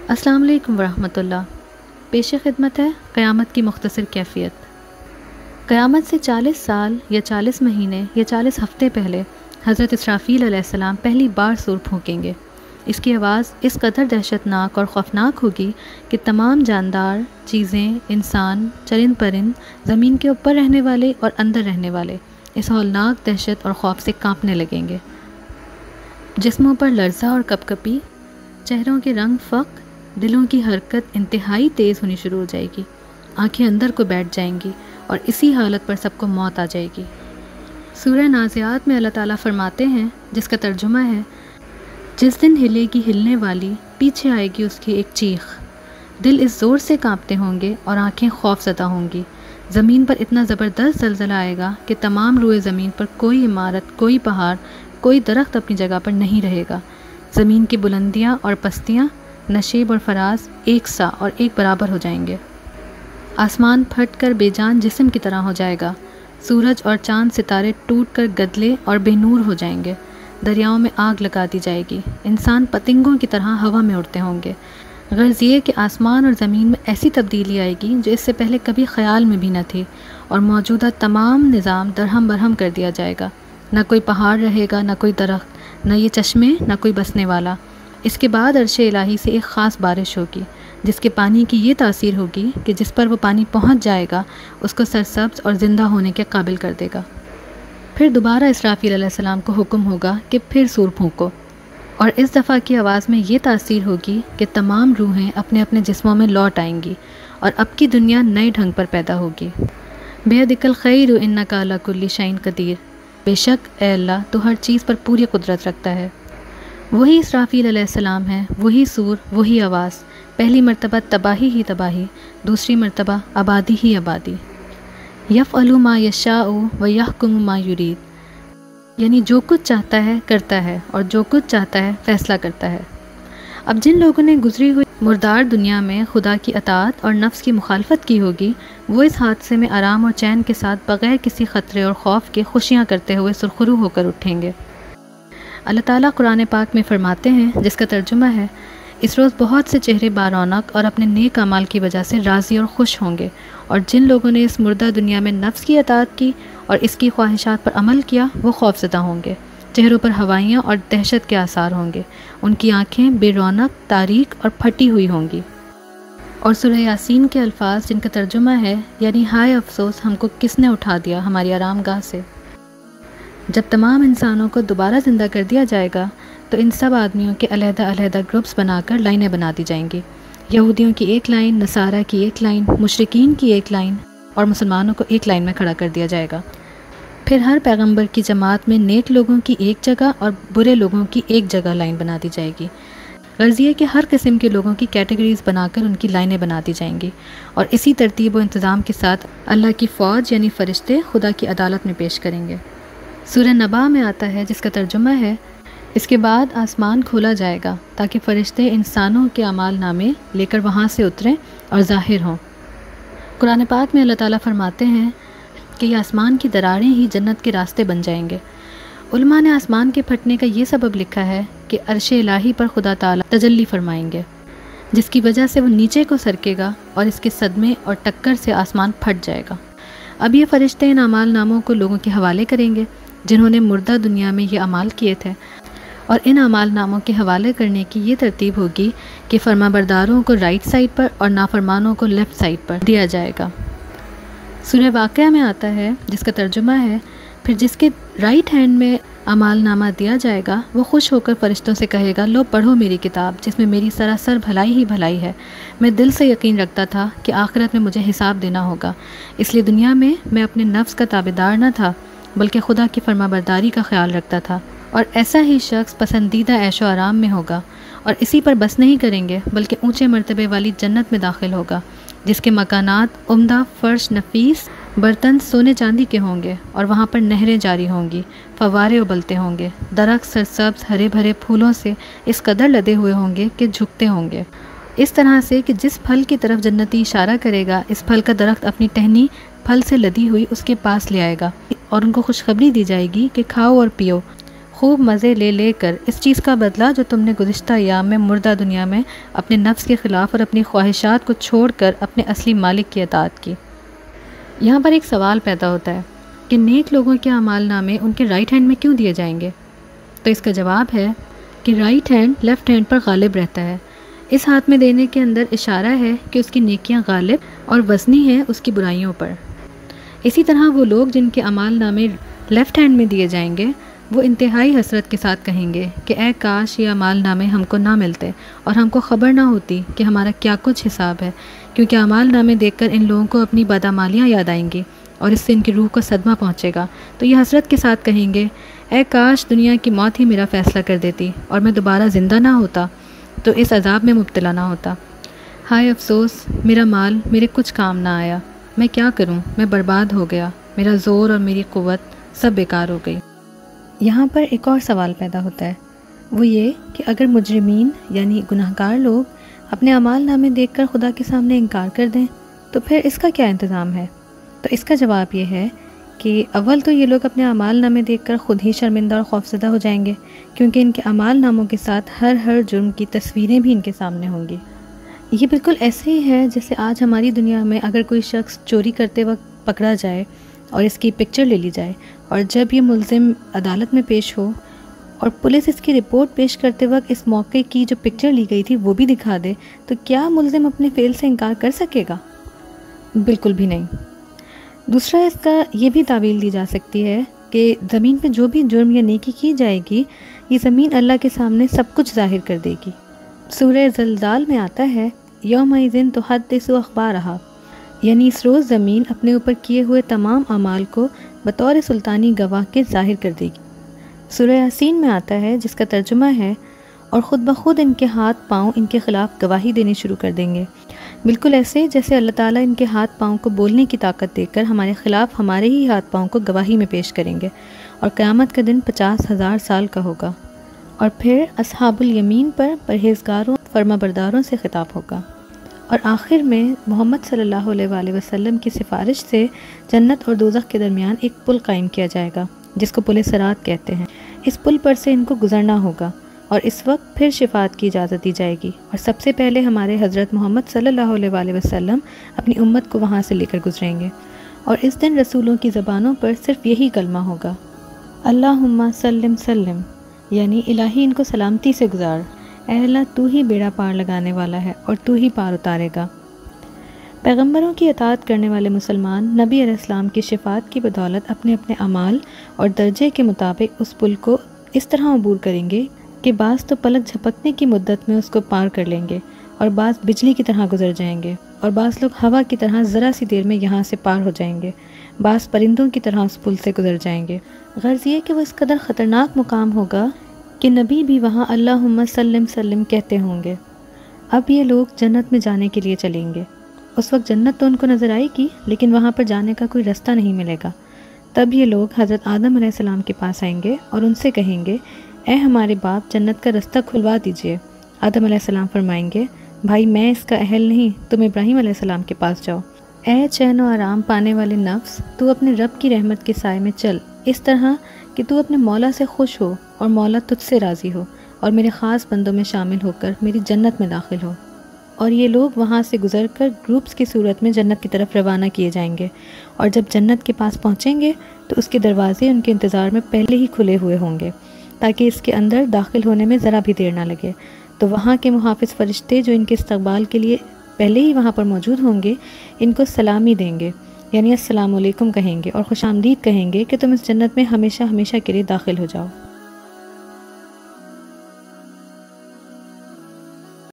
السلام علیکم ورحمۃ اللہ۔ پیش خدمت ہے قیامت کی مختصر کیفیت۔ قیامت سے 40 سال یا 40 مہینے یا 40 ہفتے پہلے حضرت اسرافیل علیہ السلام پہلی بار سور پھونکیں گے۔ اس کی آواز اس قدر دہشتناک اور خوفناک ہوگی کہ تمام جاندار چیزیں، انسان، چرند پرند، زمین کے اوپر رہنے والے اور اندر رہنے والے اس ہولناک دہشت اور خوف سے کانپنے لگیں گے۔ جسموں پر لرزہ اور کپ کپی، چہروں کے رنگ فق، دلوں کی حرکت انتہائی تیز ہونی شروع ہو جائے گی، آنکھیں اندر کو بیٹھ جائیں گی اور اسی حالت پر سب کو موت آ جائے گی۔ سورہ نازعات میں اللہ تعالیٰ فرماتے ہیں، جس کا ترجمہ ہے، جس دن ہلے گی ہلنے والی، پیچھے آئے گی اس کی ایک چیخ، دل اس زور سے کانپتے ہوں گے اور آنکھیں خوف زدہ ہوں گی۔ زمین پر اتنا زبردست زلزلہ آئے گا کہ تمام روئے زمین پر کوئی عمارت، کوئی پہاڑ، کوئی درخت اپنی جگہ پر نہیں رہے گا۔ زمین کی بلندیاں اور پستیاں، نشیب اور فراز ایک سا اور ایک برابر ہو جائیں گے۔ آسمان پھٹ کر بے جان جسم کی طرح ہو جائے گا۔ سورج اور چاند ستارے ٹوٹ کر گدلے اور بے نور ہو جائیں گے۔ دریاؤں میں آگ لگا دی جائے گی۔ انسان پتنگوں کی طرح ہوا میں اڑتے ہوں گے۔ غرض یہ کہ آسمان اور زمین میں ایسی تبدیلی آئے گی جو اس سے پہلے کبھی خیال میں بھی نہ تھی، اور موجودہ تمام نظام درہم برہم کر دیا جائے گا۔ نہ کوئی پہاڑ رہے گا، نہ کوئی درخت، نہ یہ چشمے، نہ کوئی بسنے والا۔ اس کے بعد عرش الہی سے ایک خاص بارش ہوگی، جس کے پانی کی یہ تاثیر ہوگی کہ جس پر وہ پانی پہنچ جائے گا اس کو سرسبز اور زندہ ہونے کے قابل کر دے گا۔ پھر دوبارہ اسرافیل علیہ السلام کو حکم ہوگا کہ پھر سور پھونکو، اور اس دفعہ کی آواز میں یہ تاثیر ہوگی کہ تمام روحیں اپنے اپنے جسموں میں لوٹ آئیں گی اور اب کی دنیا نئے ڈھنگ پر پیدا ہوگی۔ بیدک الخیر انک علی کل شیء قدیر، بے شک اے اللہ تو ہر چیز پر پوری قدرت رکھتا ہے۔ وہی اسرافیل علیہ السلام ہے، وہی سور، وہی آواز، پہلی مرتبہ تباہی ہی تباہی، دوسری مرتبہ آبادی ہی آبادی۔ یفعل ما یشاء و یحکم ما یرید، یعنی جو کچھ چاہتا ہے کرتا ہے اور جو کچھ چاہتا ہے فیصلہ کرتا ہے۔ اب جن لوگوں نے گزری ہوئی مردار دنیا میں خدا کی اطاعت اور نفس کی مخالفت کی ہوگی، وہ اس حادثے میں آرام اور چین کے ساتھ بغیر کسی خطرے اور خوف کے خوشیاں کرتے ہوئے سرخرو ہو کر اٹھیں گے۔ اللہ تعالیٰ قرآن پاک میں فرماتے ہیں، جس کا ترجمہ ہے، اس روز بہت سے چہرے بارونق اور اپنے نیک اعمال کی وجہ سے راضی اور خوش ہوں گے، اور جن لوگوں نے اس مردہ دنیا میں نفس کی اطاعت کی اور اس کی خواہشات پر عمل کیا، وہ خوفزدہ ہوں گے۔ چہروں پر ہوائیاں اور دہشت کے آثار ہوں گے، ان کی آنکھیں بے رونق، تاریک اور پھٹی ہوئی ہوں گی۔ اور سورہ یاسین کے الفاظ، جن کا ترجمہ ہے، یعنی ہائے افسوس ہم کو کس نے اٹھا دیا ہماری آرام گاہ سے۔ جب تمام انسانوں کو دوبارہ زندہ کر دیا جائے گا تو ان سب آدمیوں کے علیحدہ علیحدہ گروپس بنا کر لائنیں بنا دی جائیں گی۔ یہودیوں کی ایک لائن، نصارہ کی ایک لائن، مشرکین کی ایک لائن اور مسلمانوں کو ایک لائن میں کھڑا کر دیا جائے گا۔ پھر ہر پیغمبر کی جماعت میں نیک لوگوں کی ایک جگہ اور برے لوگوں کی ایک جگہ لائن بنا دی جائے گی۔ غرض یہ کہ ہر قسم کے لوگوں کی کیٹیگریز بنا کر ان کی لائنیں بنا دی جائیں گی، اور اسی ترتیب و انتظام کے ساتھ اللہ کی فوج یعنی فرشتے خدا کی عدالت میں پیش کریں گے۔ سورہ نبا میں آتا ہے، جس کا ترجمہ ہے، اس کے بعد آسمان کھولا جائے گا تاکہ فرشتے انسانوں کے اعمال نامے لے کر وہاں سے اتریں اور ظاہر ہوں۔ قرآن پاک میں اللہ تعالیٰ فرماتے ہیں کہ یہ آسمان کی دراریں ہی جنت کے راستے بن جائیں گے۔ علماء نے آسمان کے پھٹنے کا یہ سبب لکھا ہے کہ عرش الہی پر خدا تعالیٰ تجلی فرمائیں گے، جس کی وجہ سے وہ نیچے کو سرکے گا اور اس کے صدمے اور ٹکر سے آسمان پھٹ جائے گا۔ اب یہ فرشتے ان اعمال ناموں کو لوگوں کے حوالے کریں گے جنہوں نے مردہ دنیا میں یہ اعمال کیے تھے، اور ان اعمال ناموں کے حوالے کرنے کی یہ ترتیب ہوگی کہ فرما برداروں کو رائٹ سائڈ پر اور نافرمانوں کو لیفٹ سائڈ پر دیا جائے گا۔ سورہ واقعہ میں آتا ہے، جس کا ترجمہ ہے، پھر جس کے رائٹ ہینڈ میں اعمال نامہ دیا جائے گا وہ خوش ہو کر فرشتوں سے کہے گا، لو پڑھو میری کتاب جس میں میری سراسر بھلائی ہی بھلائی ہے۔ میں دل سے یقین رکھتا تھا کہ آخرت میں مجھے حساب دینا ہوگا، اس لیے دنیا میں اپنے نفس کا تابعدار نہ تھا بلکہ خدا کی فرما برداری کا خیال رکھتا تھا، اور ایسا ہی شخص پسندیدہ عیش و آرام میں ہوگا، اور اسی پر بس نہیں کریں گے بلکہ اونچے مرتبے والی جنت میں داخل ہوگا، جس کے مکانات عمدہ، فرش نفیس، برتن سونے چاندی کے ہوں گے، اور وہاں پر نہریں جاری ہوں گی، فوارے ابلتے ہوں گے، درخت سرسبز ہرے بھرے پھولوں سے اس قدر لدے ہوئے ہوں گے کہ جھکتے ہوں گے، اس طرح سے کہ جس پھل کی طرف جنتی اشارہ کرے گا اس پھل کا درخت اپنی ٹہنی پھل سے لدی ہوئی اس کے پاس لے آئے گا، اور ان کو خوشخبری دی جائے گی کہ کھاؤ اور پیو، خوب مزے لے لے کر اس چیز کا بدلہ جو تم نے گزشتہ ایام میں مردہ دنیا میں اپنے نفس کے خلاف اور اپنی خواہشات کو چھوڑ کر اپنے اصلی مالک کی اطاعت کی۔ یہاں پر ایک سوال پیدا ہوتا ہے کہ نیک لوگوں کے اعمال نامے ان کے رائٹ ہینڈ میں کیوں دیے جائیں گے؟ تو اس کا جواب ہے کہ رائٹ ہینڈ لیفٹ ہینڈ پر غالب رہتا ہے۔ اس ہاتھ میں دینے کے اندر اشارہ ہے کہ اس کی نیکیاں غالب اور وزنی ہیں اس کی برائیوں پر۔ اسی طرح وہ لوگ جن کے اعمال نامے لیفٹ ہینڈ میں دیے جائیں گے وہ انتہائی حسرت کے ساتھ کہیں گے کہ اے کاش یہ اعمال نامے ہم کو نہ ملتے اور ہم کو خبر نہ ہوتی کہ ہمارا کیا کچھ حساب ہے، کیونکہ اعمال نامے دیکھ کر ان لوگوں کو اپنی بدعمالیاں یاد آئیں گی اور اس سے ان کی روح کو صدمہ پہنچے گا، تو یہ حسرت کے ساتھ کہیں گے اے کاش دنیا کی موت ہی میرا فیصلہ کر دیتی اور میں دوبارہ زندہ نہ ہوتا تو اس عذاب میں مبتلا نہ ہوتا۔ ہائے افسوس، میرا مال میرے کچھ کام نہ آیا، میں کیا کروں، میں برباد ہو گیا، میرا زور اور میری قوت سب بیکار ہو گئی۔ یہاں پر ایک اور سوال پیدا ہوتا ہے، وہ یہ کہ اگر مجرمین یعنی گناہگار لوگ اپنے اعمال نامے دیکھ کر خدا کے سامنے انکار کر دیں تو پھر اس کا کیا انتظام ہے؟ تو اس کا جواب یہ ہے کہ اول تو یہ لوگ اپنے اعمال نامے دیکھ کر خود ہی شرمندہ اور خوفزدہ ہو جائیں گے، کیونکہ ان کے اعمال ناموں کے ساتھ ہر جرم کی تصویریں بھی ان کے سامنے ہوں گی۔ یہ بالکل ایسے ہی ہے جیسے آج ہماری دنیا میں اگر کوئی شخص چوری کرتے وقت پکڑا جائے اور اس کی پکچر لے لی جائے اور جب یہ ملزم عدالت میں پیش ہو اور پولیس اس کی رپورٹ پیش کرتے وقت اس موقع کی جو پکچر لی گئی تھی وہ بھی دکھا دے، تو کیا ملزم اپنے فعل سے انکار کر سکے گا؟ بالکل بھی نہیں۔ دوسرا اس کا یہ بھی تعویل دی جا سکتی ہے کہ زمین پہ جو بھی جرم یا نیکی کی جائے گی یہ زمین اللہ کے سامنے سب کچھ ظاہر کر دے گی۔ سورہ زلزال میں آتا ہے یومئذ تحدث اخبارہا، یعنی اس روز زمین اپنے اوپر کیے ہوئے تمام اعمال کو بطور سلطانی گواہ کے ظاہر کر دے گی۔ سورہ یاسین میں آتا ہے جس کا ترجمہ ہے اور خود بخود ان کے ہاتھ پاؤں ان کے خلاف گواہی دینے شروع کر دیں گے، بالکل ایسے جیسے اللہ تعالیٰ ان کے ہاتھ پاؤں کو بولنے کی طاقت دے کر ہمارے خلاف ہمارے ہی ہاتھ پاؤں کو گواہی میں پیش کریں گے، اور قیامت کا دن 50,000 سال کا ہوگا۔ اور پھر اصحاب الیمین پر پرہیزگاروں فرما برداروں سے خطاب ہوگا، اور آخر میں محمد صلی اللہ علیہ وآلہ وسلم کی سفارش سے جنت اور دوزخ کے درمیان ایک پل قائم کیا جائے گا جس کو پل صراط کہتے ہیں۔ اس پل پر سے ان کو گزرنا ہوگا اور اس وقت پھر شفاعت کی اجازت دی جائے گی، اور سب سے پہلے ہمارے حضرت محمد صلی اللہ علیہ وآلہ وسلم اپنی امت کو وہاں سے لے کر گزریں گے، اور اس دن رسولوں کی زبانوں پر صرف یہی کلمہ ہوگا، اللہم سلم سلم، یعنی الہی ان کو سلامتی سے گزار، اے اللہ تو ہی بیڑا پار لگانے والا ہے اور تو ہی پار اتارے گا۔ پیغمبروں کی اطاعت کرنے والے مسلمان نبی علیہ السلام کی شفاعت کی بدولت اپنے اپنے اعمال اور درجے کے مطابق اس پل کو اس طرح عبور کریں گے کہ بعض تو پلک جھپکنے کی مدت میں اس کو پار کر لیں گے، اور بعض بجلی کی طرح گزر جائیں گے، اور بعض لوگ ہوا کی طرح ذرا سی دیر میں یہاں سے پار ہو جائیں گے، بعض پرندوں کی طرح اس پل سے گزر جائیں گے۔ غرض یہ کہ وہ اس قدر خطرناک مقام ہوگا کہ نبی بھی وہاں اللہم سلم سلم کہتے ہوں گے۔ اب یہ لوگ جنت میں جانے کے لیے چلیں گے۔ اس وقت جنت تو ان کو نظر آئے گی لیکن وہاں پر جانے کا کوئی رستہ نہیں ملے گا۔ تب یہ لوگ حضرت آدم علیہ السلام کے پاس آئیں گے اور ان سے کہیں گے اے ہمارے باپ جنت کا رستہ کھلوا دیجئے۔ آدم علیہ السلام فرمائیں گے بھائی میں اس کا اہل نہیں، تم ابراہیم علیہ السلام کے پاس جاؤ۔ اے چین و آرام پانے والے نفس، تو اپنے رب کی رحمت کے سائے میں چل، اس طرح کہ تو اپنے مولا سے خوش ہو اور مولا تجھ سے راضی ہو، اور میرے خاص بندوں میں شامل ہو کر میری جنت میں داخل ہو۔ اور یہ لوگ وہاں سے گزر کر گروپس کی صورت میں جنت کی طرف روانہ کیے جائیں گے، اور جب جنت کے پاس پہنچیں گے تو اس کے دروازے ان کے انتظار میں پہلے ہی کھلے ہوئے ہوں گے تاکہ اس کے اندر داخل ہونے میں ذرا بھی دیر نہ لگے۔ تو وہاں کے محافظ فرشتے جو ان کے استقبال کے لیے پہلے ہی وہاں پر موجود ہوں گے ان کو سلامی دیں گے، یعنی السلام علیکم کہیں گے اور خوش آمدید کہیں گے کہ تم اس جنت میں ہمیشہ ہمیشہ کے لیے داخل ہو جاؤ۔